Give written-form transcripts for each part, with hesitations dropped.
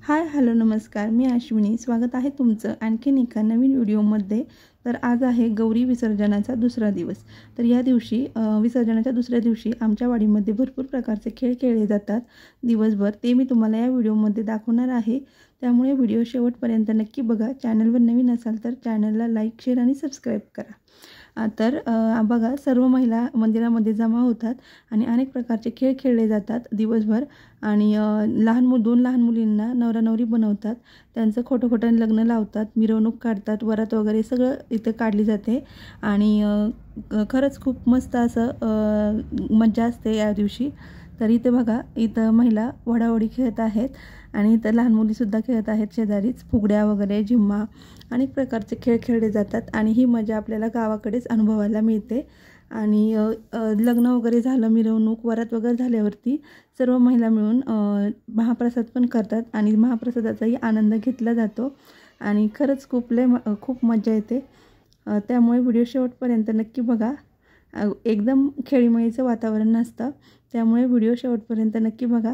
Hi hello नमस्कार, मी अश्विनी. स्वागत आहे तुमचं आणखीन एका नवीन व्हिडिओमध्ये. तर आज आहे गौरी विसर्जनाचा दुसरा दिवस. तर या दिवशी विसर्जनाच्या दुसऱ्या दिवशी आमच्या वाडीमध्ये भरपूर प्रकारचे खेळ खेळले जातात दिवसभर. ते मी तुम्हाला या व्हिडिओमध्ये दाखवणार आहे. त्यामुळे व्हिडिओ शेवटपर्यंत नक्की बघा. चॅनलवर नवीन असाल तर चॅनलला लाईक, शेअर आणि सबस्क्राईब करा. तर बघा, सर्व महिला मंदिरामध्ये जमा होतात आणि अनेक प्रकारचे खेळ खेळले जातात दिवसभर. आणि दोन लहान मुलींना नवरा नवरी बनवतात, त्यांचं खोटं खोटं लग्न लावतात, मिरवणूक काढतात, वरात वगैरे सगळं इथे काढली जाते. आणि खरंच खूप मस्त असं मज्जा असते या दिवशी. तर इथे बघा, इथं महिला वडावडी खेळत आहेत आणि इथं लहान मुलीसुद्धा खेळत आहेत. शेजारीच फुगड्या वगैरे, झिम्मा, अनेक प्रकारचे खेळ खेळले जातात आणि ही मजा आपल्याला गावाकडेच अनुभवायला मिळते. आणि लग्न वगैरे झालं, मिरवणूक वरात वगैरे झाल्यावरती सर्व महिला मिळून महाप्रसाद पण करतात आणि महाप्रसादाचाही आनंद घेतला जातो. आणि खरंच खूप मजा येते. त्यामुळे व्हिडिओ शेवटपर्यंत नक्की बघा. एकदम खेळीमेळीचं वातावरण असतं, त्यामुळे व्हिडिओ शेवटपर्यंत नक्की बघा.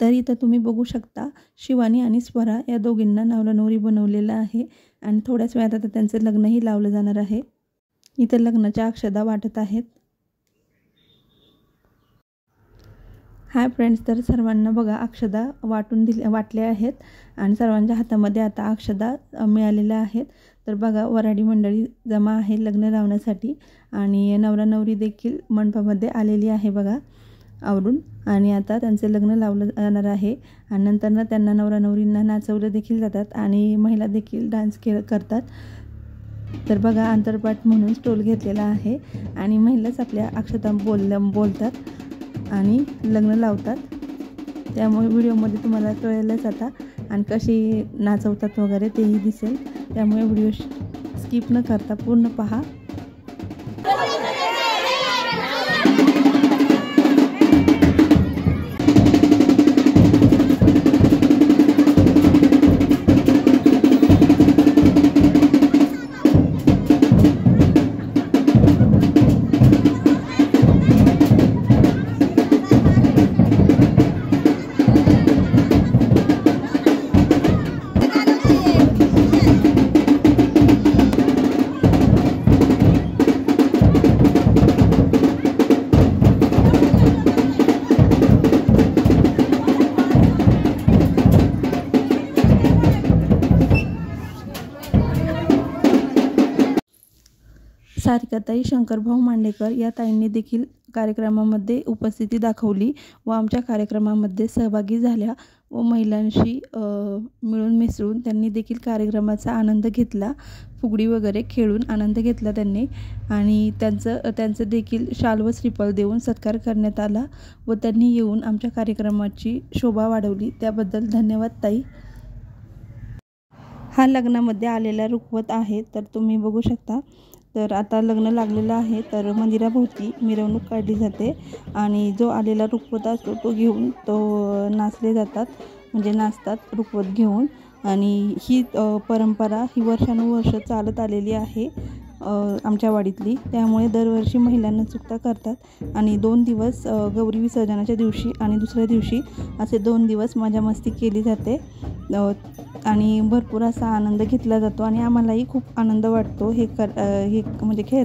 तर इथं तुम्ही बघू शकता, शिवानी आणि स्वरा या दोघींना नवरा नवरी बनवलेलं आहे आणि थोड्याच वेळात आता त्यांचं लग्नही लावलं जाणार आहे. इथं लग्नाच्या अक्षदा वाटत आहेत. हाय फ्रेंड्स, तर सर्वांना बघा अक्षदा वाटल्या आहेत आणि सर्वांच्या हातामध्ये आता अक्षदा मिळालेल्या आहेत. तर बघा, वऱ्हाडी मंडळी जमा आहे लग्न लावण्यासाठी आणि नवरा नवरी देखील मंडपामध्ये आलेली आहे बघा आवरून. आणि आता त्यांचे लग्न लावलं जाणार आहे आणि नंतर त्यांना नवरा नवरींना नाचवलं देखील जातात आणि महिला देखील डान्स करतात. तर बघा, आंतरपाठ म्हणून स्टॉल घेतलेला आहे आणि महिलाच आपल्या अक्षता बोलतात आणि लग्न लावतात. त्यामुळे व्हिडिओमध्ये तुम्हाला कळेलच आता आणि कशी नाचवतात वगैरे तेही दिसेल. त्यामुळे व्हिडिओ स्किप न करता पूर्ण पहा. सारिकाताई शंकरभाऊ मांडेकर या ताईंनी देखील कार्यक्रमामध्ये उपस्थिती दाखवली व आमच्या कार्यक्रमामध्ये सहभागी झाल्या व महिलांशी मिळून मिसळून त्यांनी देखील कार्यक्रमाचा आनंद घेतला. फुगडी वगैरे खेळून आनंद घेतला त्यांनी आणि त्यांचं देखील शाल व श्रीफळ देऊन सत्कार करण्यात आला व त्यांनी येऊन आमच्या कार्यक्रमाची शोभा वाढवली. त्याबद्दल धन्यवाद ताई. हा लग्नामध्ये आलेला रुखवत आहे, तर तुम्ही बघू शकता. तर आता लग्न लागलेलं आहे, तर मंदिराभोवती मिरवणूक काढली जाते आणि जो आलेला रुखवत असतो तो घेऊन नाचले जातात, म्हणजे नाचतात रुखवत घेऊन. आणि ही परंपरा ही वर्षानुवर्ष चालत आलेली आहे आमच्या वाडीतली। त्यामुळे दरवर्षी महिलांना चुकता करतात आणि 2 दिवस गौरी विसर्जनाच्या दिवशी आणि दुसऱ्या दिवशी असे 2 दिवस मजा मस्ती केली जाते आणि भरपूर असा आनंद घेतला जातो आणि आम्हालाही खूप आनंद वाटतो हे म्हणजे खेळ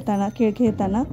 खेळताना।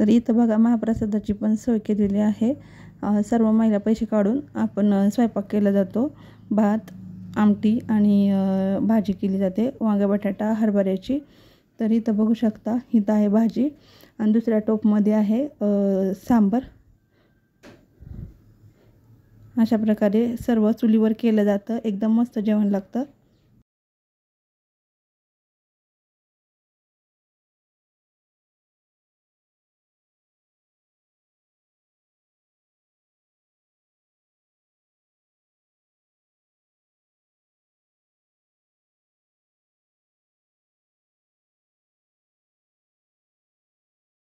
तर इथं बघा महाप्रसादाची पण सोय केलेली आहे। सर्व महिला पैसे काढून आपण स्वयंपाक केला जातो। भात, आमटी आणि भाजी केली जाते वांगा बटाटा हरभऱ्याची। तर इथं बघू शकता, इथं आहे भाजी आणि दुसऱ्या टोपमध्ये आहे सांबार। अशा प्रकारे सर्व चुलीवर केलं जातं, एकदम मस्त जेवण लागतं।